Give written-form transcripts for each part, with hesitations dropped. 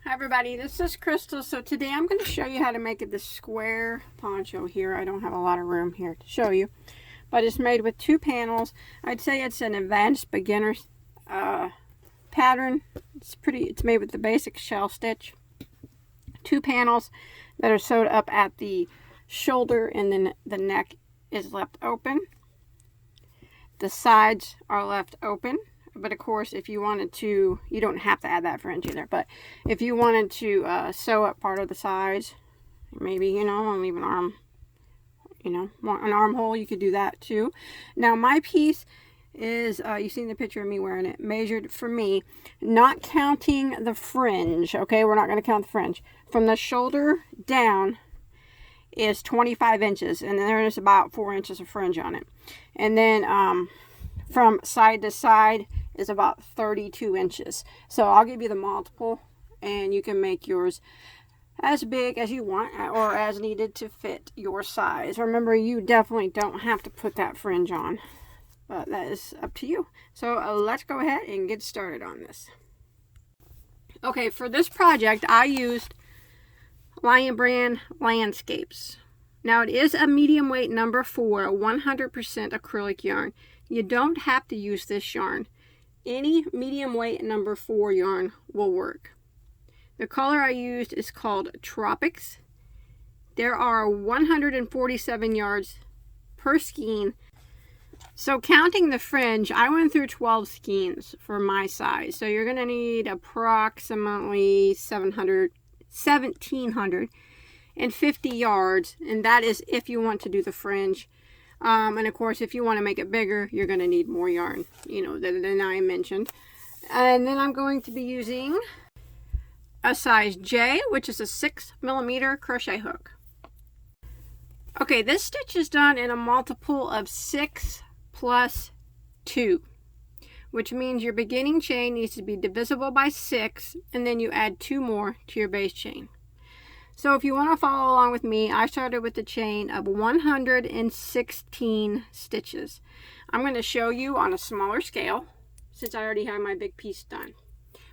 Hi everybody, this is Crystal. So today I'm going to show you how to make this square poncho here. I don't have a lot of room here to show you, but it's made with 2 panels. I'd say it's an advanced beginner pattern. It's made with the basic shell stitch. 2 panels that are sewed up at the shoulder, and then the neck is left open. The sides are left open. But of course, if you wanted to, you don't have to add that fringe either. But if you wanted to sew up part of the sides, maybe, leave an arm, an armhole, you could do that too. Now, my piece is, you've seen the picture of me wearing it, measured for me, not counting the fringe, okay? We're not going to count the fringe. From the shoulder down is 25 inches, and then there is about 4 inches of fringe on it. And then from side to side is about 32 inches. So I'll give you the multiple, and you can make yours as big as you want or as needed to fit your size. Remember, you definitely don't have to put that fringe on, but that is up to you. So let's go ahead and get started on this. Okay, for this project I used Lion Brand Landscapes. Now it is a medium weight number 4, 100% acrylic yarn. You don't have to use this yarn. Any medium weight number 4 yarn will work. The color I used is called Tropics. There are 147 yards per skein. So counting the fringe, I went through 12 skeins for my size. So you're going to need approximately 1,750 yards. And that is if you want to do the fringe. And of course, if you want to make it bigger, you're going to need more yarn, than I mentioned. And then I'm going to be using a size J, which is a 6mm crochet hook. Okay, this stitch is done in a multiple of 6 plus 2, which means your beginning chain needs to be divisible by 6, and then you add 2 more to your base chain. So if you want to follow along with me, I started with a chain of 116 stitches. I'm going to show you on a smaller scale since I already have my big piece done.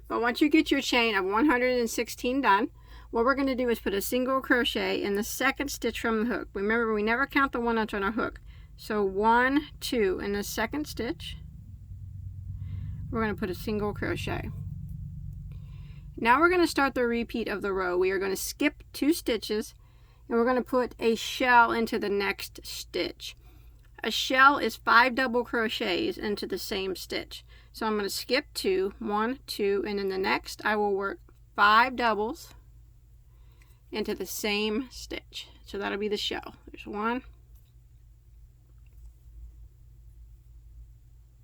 But once you get your chain of 116 done, what we're going to do is put a single crochet in the second stitch from the hook. Remember, we never count the 1 inch on our hook. So 1, 2 in the second stitch, we're going to put a single crochet. Now we're going to start the repeat of the row. We are going to skip 2 stitches, and we're going to put a shell into the next stitch. A shell is 5 double crochets into the same stitch. So I'm going to skip 2, 1, 2, and in the next I will work 5 doubles into the same stitch. So that'll be the shell. There's 1,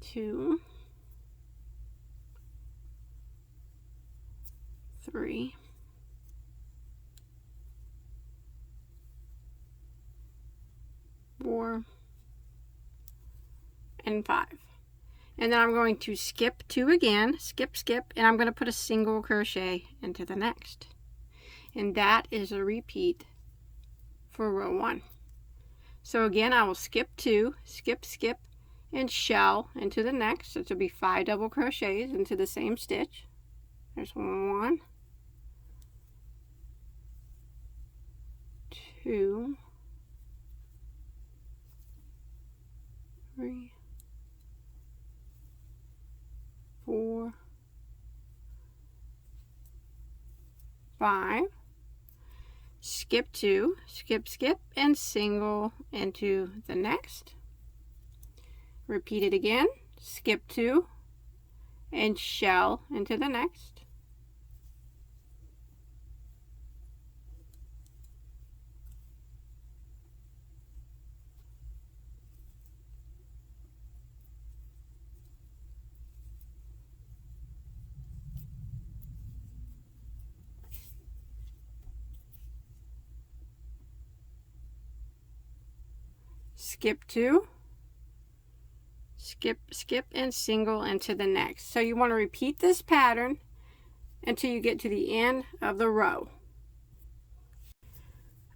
2, 3, 4, and 5. And then I'm going to skip 2 again, skip, and I'm going to put a single crochet into the next. And that is a repeat for row 1. So again, I will skip 2, skip, and shell into the next. So it will be 5 double crochets into the same stitch. There's 1, 2, 3, 4, 5, skip 2, skip, and single into the next. Repeat it again, skip 2, and shell into the next. Skip 2, skip, and single into the next. So you want to repeat this pattern until you get to the end of the row.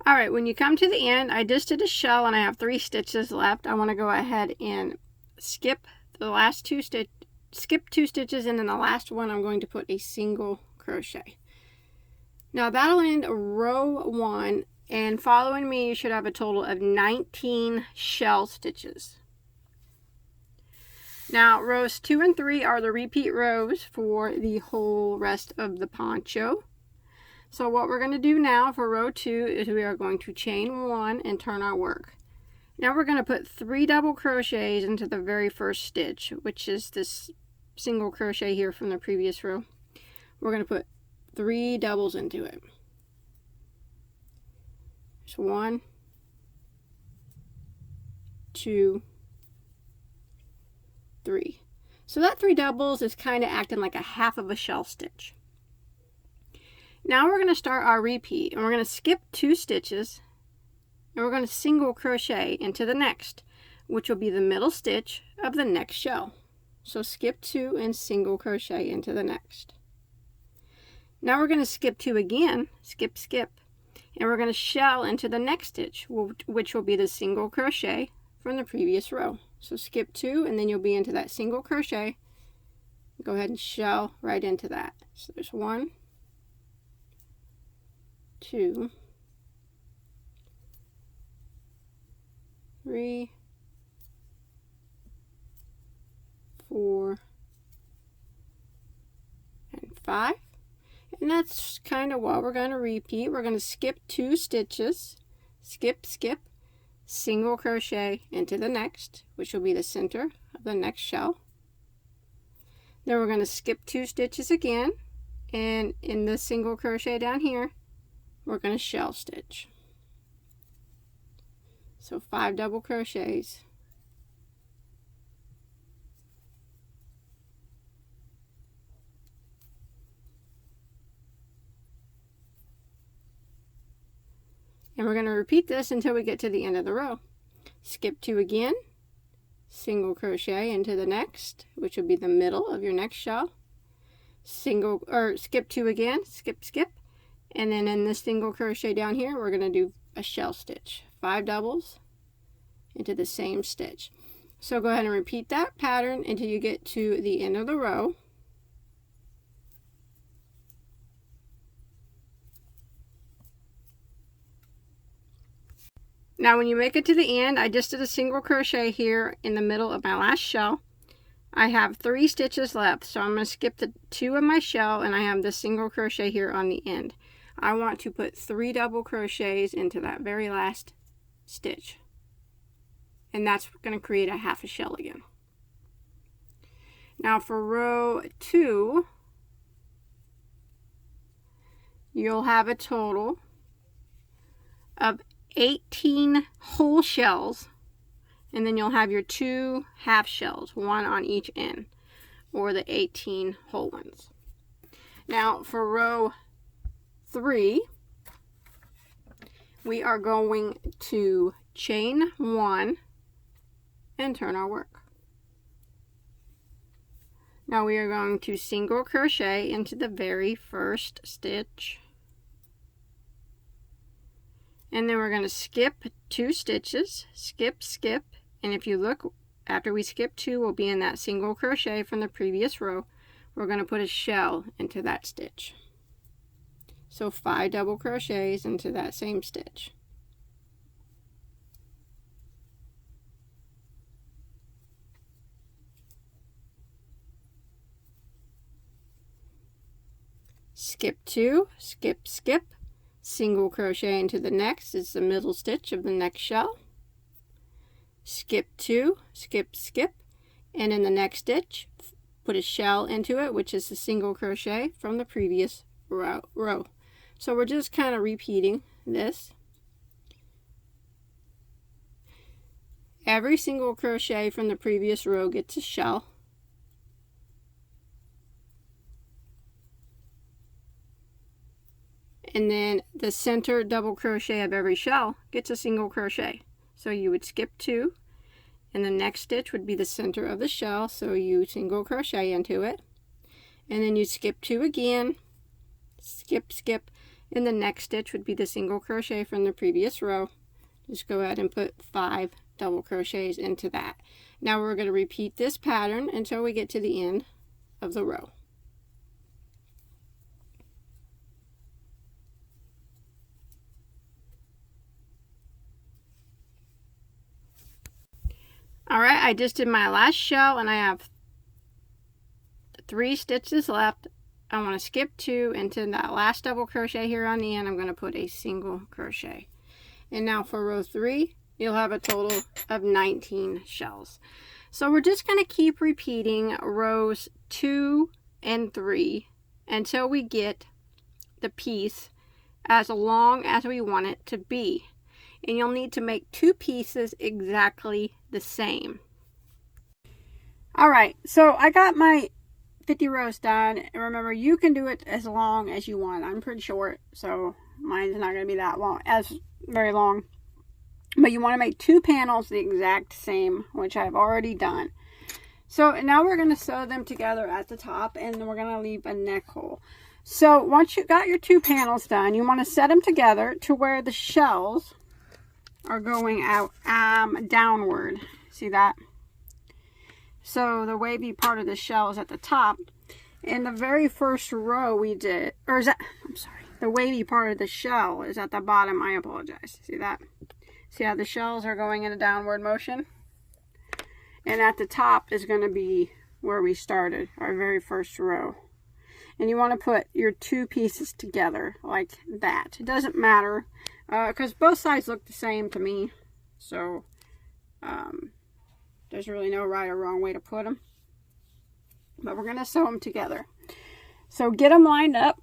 Alright, when you come to the end, I just did a shell and I have 3 stitches left. I want to go ahead and skip the last 2 stitches, skip 2 stitches, and then the last one I'm going to put a single crochet. Now that'll end row 1, and following me you should have a total of 19 shell stitches. Now rows 2 and 3 are the repeat rows for the whole rest of the poncho. So what we're going to do now for row 2 is we are going to chain 1 and turn our work. Now we're going to put 3 double crochets into the very first stitch, which is this single crochet here from the previous row. We're going to put 3 doubles into it. So 1, 2, 3. So that 3 doubles is kind of acting like a half of a shell stitch. Now we're going to start our repeat, and we're going to skip 2 stitches, and we're going to single crochet into the next, which will be the middle stitch of the next shell. So skip 2 and single crochet into the next. Now we're going to skip 2 again, skip, skip, and we're going to shell into the next stitch, which will be the single crochet from the previous row. So skip 2, and then you'll be into that single crochet. Go ahead and shell right into that. So there's 1, 2, 3, 4, and 5. And that's kind of what we're going to repeat. We're going to skip 2 stitches, skip, skip, single crochet into the next, which will be the center of the next shell. Then we're going to skip 2 stitches again, and in the single crochet down here, we're going to shell stitch. So 5 double crochets. And we're going to repeat this until we get to the end of the row. Skip 2 again, single crochet into the next, which will be the middle of your next shell. Skip 2 again, skip, skip, and then in this single crochet down here, we're going to do a shell stitch. 5 doubles into the same stitch. So go ahead and repeat that pattern until you get to the end of the row. Now when you make it to the end, I just did a single crochet here in the middle of my last shell. I have 3 stitches left, so I'm going to skip the 2 of my shell, and I have the single crochet here on the end. I want to put 3 double crochets into that very last stitch, and that's going to create a half a shell again. Now for row 2, you'll have a total of 18 whole shells, and then you'll have your 2 half shells, 1 on each end, or the 18 whole ones. Now for row 3, we are going to chain 1 and turn our work. Now we are going to single crochet into the very first stitch. And then we're going to skip 2 stitches, skip, skip, and if you look, after we skip 2, we'll be in that single crochet from the previous row. We're going to put a shell into that stitch. So 5 double crochets into that same stitch. Skip 2, skip, skip, single crochet into the next is the middle stitch of the next shell. Skip 2, skip, skip, and in the next stitch put a shell into it, which is the single crochet from the previous row. So we're just kind of repeating this. Every single crochet from the previous row gets a shell. And then the center double crochet of every shell gets a single crochet. So you would skip 2, and the next stitch would be the center of the shell, so you single crochet into it. And then you skip 2 again, skip, skip, and the next stitch would be the single crochet from the previous row. Just go ahead and put 5 double crochets into that. Now we're going to repeat this pattern until we get to the end of the row. Alright, I just did my last shell and I have 3 stitches left. I want to skip 2 into that last double crochet here on the end. I'm going to put a single crochet. And now for row 3, you'll have a total of 19 shells. So we're just going to keep repeating rows 2 and 3 until we get the piece as long as we want it to be. And you'll need to make 2 pieces exactly the same. Alright, so I got my 50 rows done. And remember, you can do it as long as you want. I'm pretty short, so mine's not going to be that long, very long. But you want to make 2 panels the exact same, which I've already done. So now we're going to sew them together at the top, and then we're going to leave a neck hole. So once you got your 2 panels done, you want to set them together to where the shells are going out downward. See that? So the wavy part of the shell is at the top. In the very first row we did, or is that, I'm sorry, the wavy part of the shell is at the bottom. I apologize. See that? See how the shells are going in a downward motion? And at the top is going to be where we started, our very first row. And you want to put your 2 pieces together like that. It doesn't matter, because both sides look the same to me. So, there's really no right or wrong way to put them. But we're going to sew them together. So get them lined up.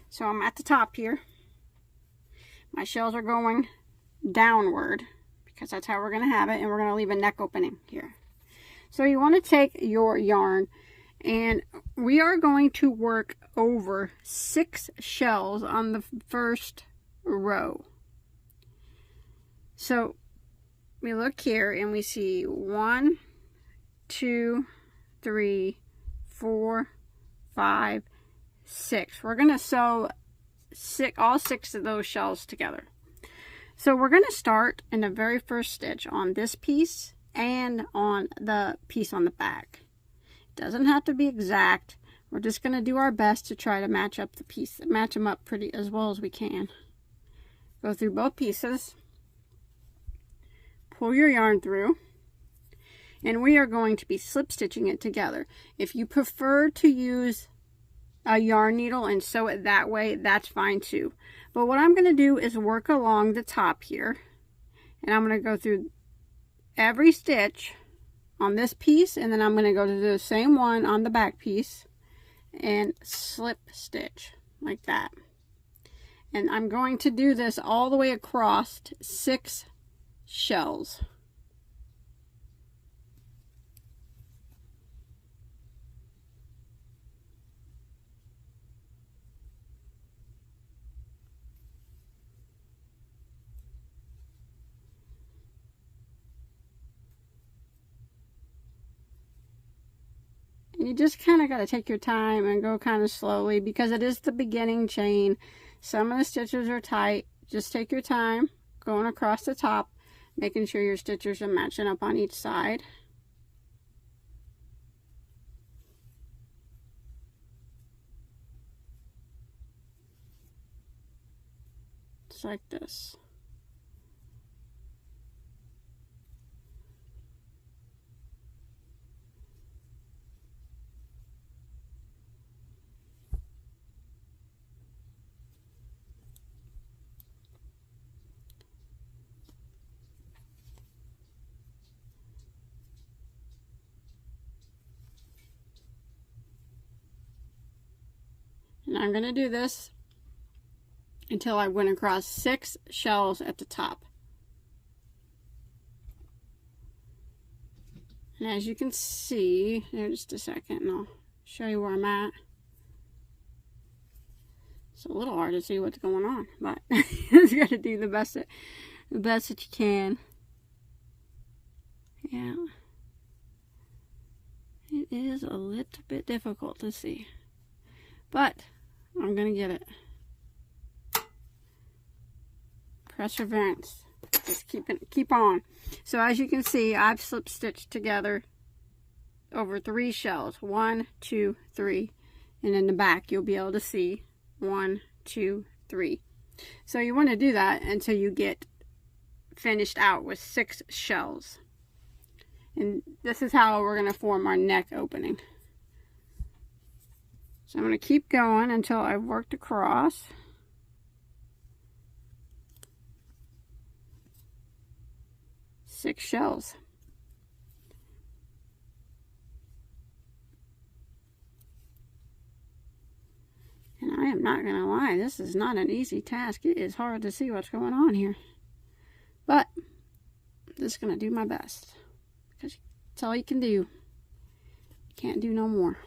So I'm at the top here. My shells are going downward because that's how we're going to have it. And we're going to leave a neck opening here. So you want to take your yarn, and we are going to work over 6 shells on the first row. So we look here and we see 1, 2, 3, 4, 5, 6. We're going to sew all 6 of those shells together. So we're going to start in the very first stitch on this piece and on the piece on the back. It doesn't have to be exact. We're just going to do our best to try to match up the piece, match them up pretty as well as we can. Go through both pieces. Pull your yarn through, and we are going to be slip stitching it together. If you prefer to use a yarn needle and sew it that way, that's fine too. But what I'm going to do is work along the top here, and I'm going to go through every stitch on this piece, and then I'm going to go to the same one on the back piece and slip stitch like that. And I'm going to do this all the way across 6 shells. And you just kind of got to take your time and go kind of slowly because it is the beginning chain. Some of the stitches are tight. Just take your time going across the top, making sure your stitches are matching up on each side. Just like this. And I'm going to do this until I went across 6 shells at the top. And as you can see, here just a second and I'll show you where I'm at. It's a little hard to see what's going on, but you got to do the best that you can. Yeah. It is a little bit difficult to see, but I'm going to get it. Perseverance. Just keep on. So as you can see, I've slip stitched together over 3 shells. 1, 2, 3. And in the back, you'll be able to see 1, 2, 3. So you want to do that until you get finished out with 6 shells. And this is how we're going to form our neck opening. So I'm going to keep going until I've worked across. Six shells. And I am not going to lie, this is not an easy task. It is hard to see what's going on here. But I'm just going to do my best. Because that's all you can do. You can't do no more.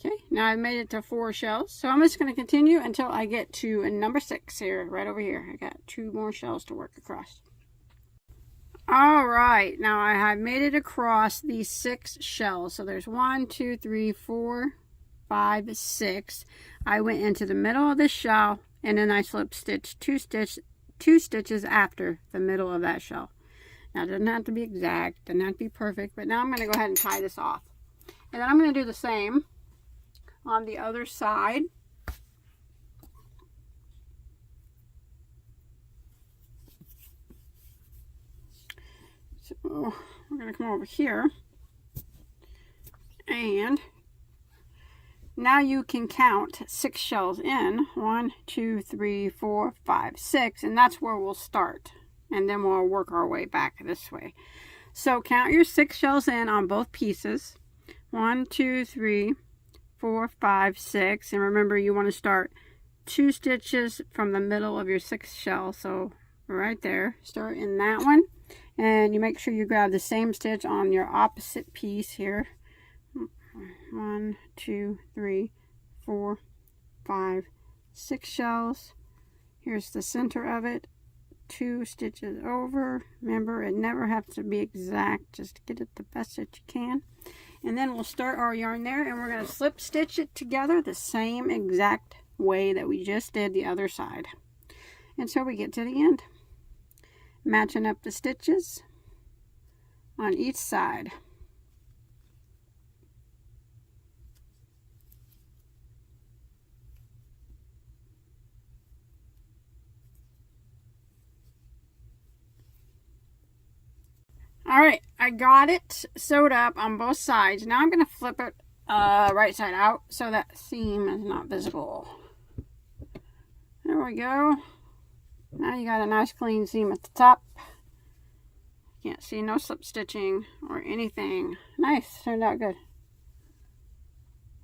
Okay, now I've made it to 4 shells, so I'm just going to continue until I get to number 6 here, right over here. I got 2 more shells to work across. Alright, now I have made it across these 6 shells. So there's 1, 2, 3, 4, 5, 6. I went into the middle of the shell, and then I slip stitched 2 stitches after the middle of that shell. Now, it doesn't have to be exact, doesn't have to be perfect, but now I'm going to go ahead and tie this off. And then I'm going to do the same on the other side. So we're going to come over here, and now you can count 6 shells in. 1, 2, 3, 4, 5, 6, and that's where we'll start, and then we'll work our way back this way. So count your 6 shells in on both pieces. 1, 2, 3, 4, 5, 6, and remember you want to start 2 stitches from the middle of your 6th shell. So right there, start in that one, and you make sure you grab the same stitch on your opposite piece here. 1, 2, 3, 4, 5, 6 shells. Here's the center of it. 2 stitches over. Remember, it never has to be exact, just get it the best that you can. And then we'll start our yarn there, and we're going to slip stitch it together the same exact way that we just did the other side. And so we get to the end, matching up the stitches on each side. Alright, I got it sewed up on both sides. Now I'm going to flip it right side out so that seam is not visible. There we go. Now you got a nice clean seam at the top. Can't see, no slip stitching or anything. Nice, turned out good.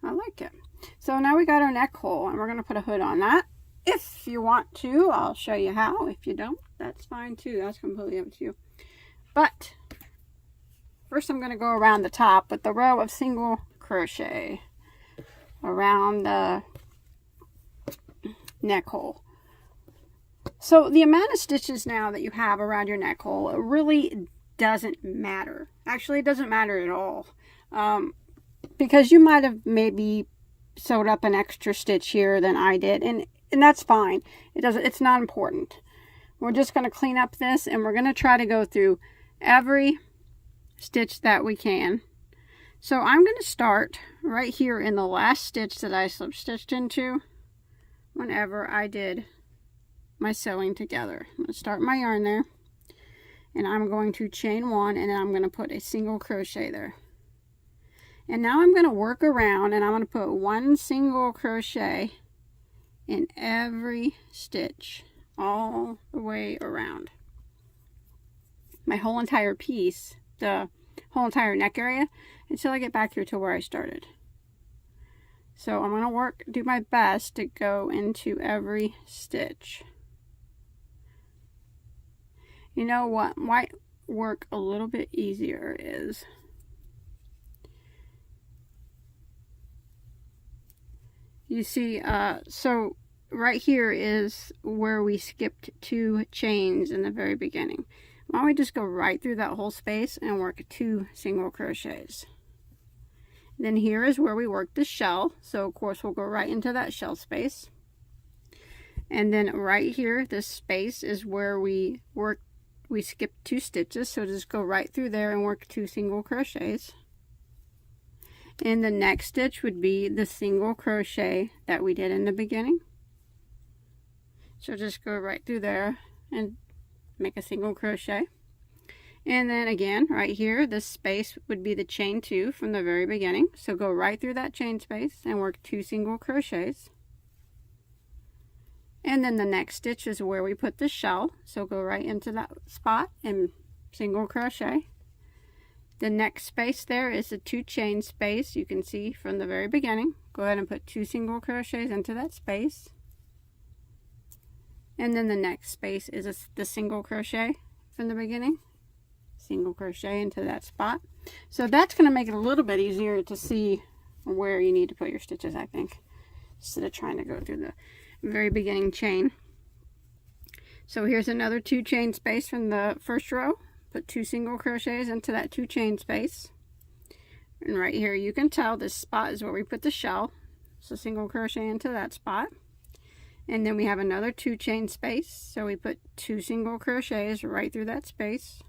I like it. So now we got our neck hole, and we're going to put a hood on that. If you want to, I'll show you how. If you don't, that's fine too. That's completely up to you. But first I'm going to go around the top with the row of single crochet around the neck hole. So the amount of stitches now that you have around your neck hole, it really doesn't matter. Actually, it doesn't matter at all. Because you might have maybe sewed up an extra stitch here than I did, and that's fine. It's not important. We're just going to clean up this, and we're going to try to go through every stitch that we can. So I'm going to start right here in the last stitch that I slip stitched into whenever I did my sewing together. I'm going to start my yarn there, and I'm going to chain 1, and then I'm going to put a single crochet there. And now I'm going to work around, and I'm going to put 1 single crochet in every stitch all the way around my whole entire piece, the whole entire neck area, until I get back here to where I started. So I'm going to do my best to go into every stitch. You know what might work a little bit easier is you see, so right here is where we skipped 2 chains in the very beginning. Why don't we just go right through that whole space and work 2 single crochets. Then here is where we work the shell. So of course we'll go right into that shell space. And then right here, this space is where we skipped 2 stitches. So just go right through there and work 2 single crochets. And the next stitch would be the single crochet that we did in the beginning. So just go right through there and make a single crochet. And then again, right here, this space would be the chain 2 from the very beginning. So go right through that chain space and work 2 single crochets. And then the next stitch is where we put the shell. So go right into that spot and single crochet. The next space there is a 2 chain space you can see from the very beginning. Go ahead and put 2 single crochets into that space. And then the next space is the single crochet from the beginning. Single crochet into that spot. So that's going to make it a little bit easier to see where you need to put your stitches, I think, instead of trying to go through the very beginning chain. So here's another 2 chain space from the first row. Put 2 single crochets into that 2 chain space. And right here you can tell this spot is where we put the shell. So single crochet into that spot. And then we have another 2 chain space. So we put 2 single crochets right through that space.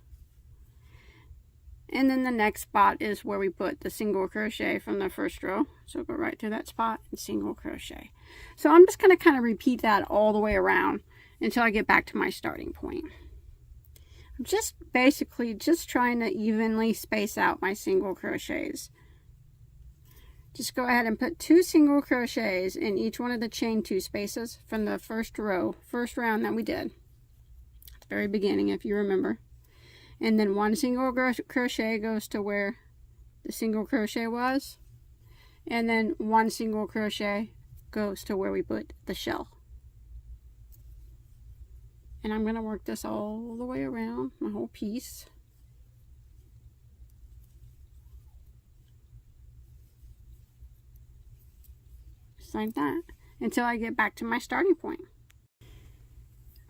And then the next spot is where we put the single crochet from the first row. So go right to that spot and single crochet. So I'm just going to kind of repeat that all the way around until I get back to my starting point. I'm just basically just trying to evenly space out my single crochets. Just go ahead and put 2 single crochets in each one of the chain 2 spaces from the first round that we did. At the very beginning, if you remember. And then 1 single crochet goes to where the single crochet was. And then 1 single crochet goes to where we put the shell. And I'm going to work this all the way around my whole piece. Just like that. Until I get back to my starting point.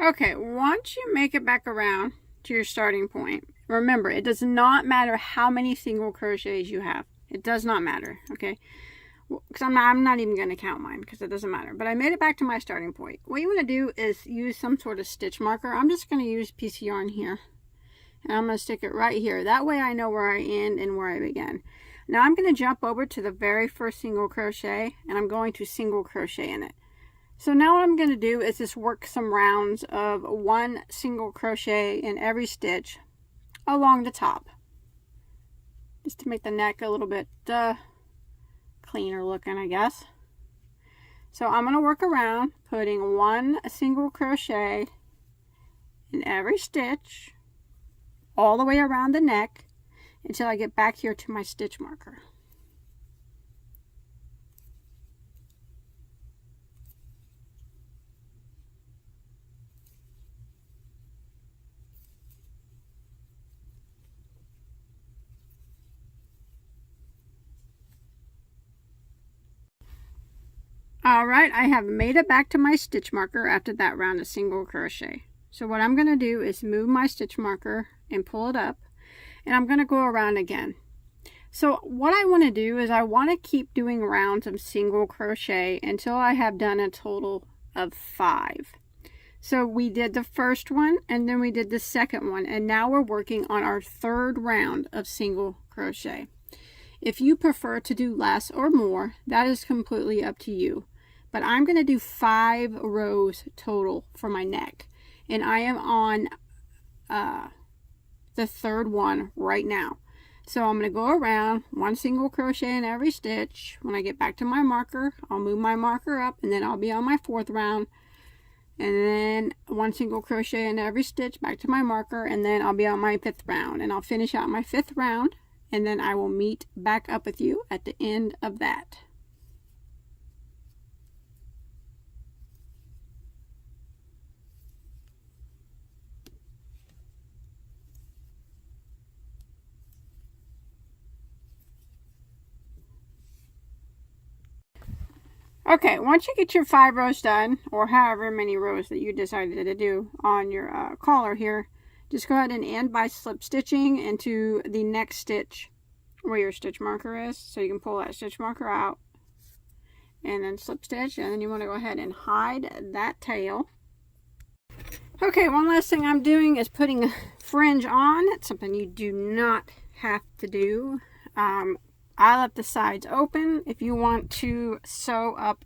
Okay, once you make it back around to your starting point, remember, it does not matter how many single crochets you have. It does not matter, okay? Because I'm not even going to count mine because it doesn't matter. But I made it back to my starting point. What you want to do is use some sort of stitch marker. I'm just going to use a piece of yarn here. And I'm going to stick it right here. That way I know where I end and where I begin. Now I'm going to jump over to the very first single crochet. And I'm going to single crochet in it. So now what I'm going to do is just work some rounds of 1 single crochet in every stitch along the top. Just to make the neck a little bit cleaner looking, I guess. So I'm going to work around putting 1 single crochet in every stitch all the way around the neck until I get back here to my stitch marker. Alright, I have made it back to my stitch marker after that round of single crochet. So what I'm going to do is move my stitch marker and pull it up, and I'm going to go around again. So what I want to do is I want to keep doing rounds of single crochet until I have done a total of 5. So we did the first one and then we did the second one, and now we're working on our 3rd round of single crochet. If you prefer to do less or more, that is completely up to you. But I'm going to do 5 rows total for my neck. And I am on the 3rd one right now. So I'm going to go around 1 single crochet in every stitch. When I get back to my marker, I'll move my marker up, and then I'll be on my 4th round. And then 1 single crochet in every stitch back to my marker, and then I'll be on my 5th round. And I'll finish out my 5th round, and then I will meet back up with you at the end of that. Okay, once you get your 5 rows done, or however many rows that you decided to do on your collar here, just go ahead and end by slip stitching into the next stitch where your stitch marker is. So you can pull that stitch marker out and then slip stitch, and then you want to go ahead and hide that tail. Okay, one last thing I'm doing is putting a fringe on. It's something you do not have to do. I left the sides open. If you want to sew up,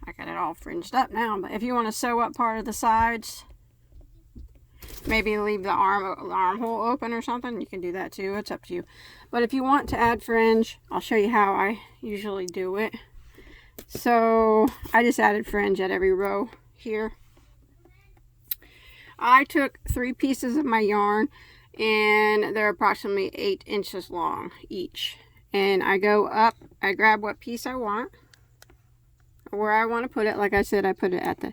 I got it all fringed up now, but if you want to sew up part of the sides, maybe leave the armhole open or something, you can do that too. It's up to you. But if you want to add fringe, I'll show you how I usually do it. So I just added fringe at every row here. I took 3 pieces of my yarn, and they're approximately 8 inches long each. And I go up, I grab what piece I want, where I want to put it. Like I said, I put it at the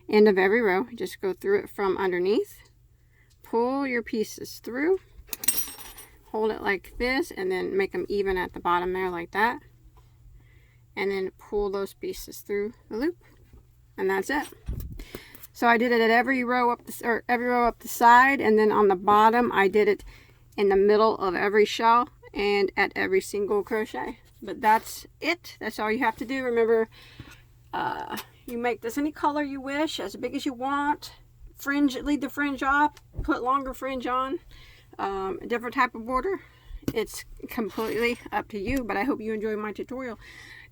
end of every row. Just go through it from underneath. Pull your pieces through. Hold it like this, and then make them even at the bottom there like that. And then pull those pieces through the loop. And that's it. So I did it at every row up the side, and then on the bottom I did it in the middle of every shell and at every single crochet. But that's it. That's all you have to do. Remember, you make this any color you wish, as big as you want. Fringe, leave the fringe off, put longer fringe on, a different type of border. It's completely up to you, but I hope you enjoyed my tutorial.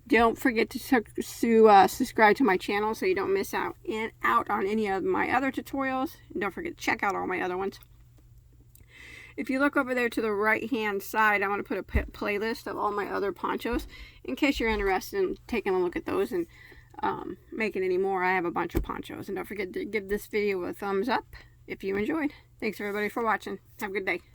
Don't forget to subscribe to my channel so you don't miss out on any of my other tutorials. And don't forget to check out all my other ones. If you look over there to the right hand side, I want to put a playlist of all my other ponchos in case you're interested in taking a look at those and making any more. I have a bunch of ponchos. And don't forget to give this video a thumbs up if you enjoyed. Thanks everybody for watching. Have a good day.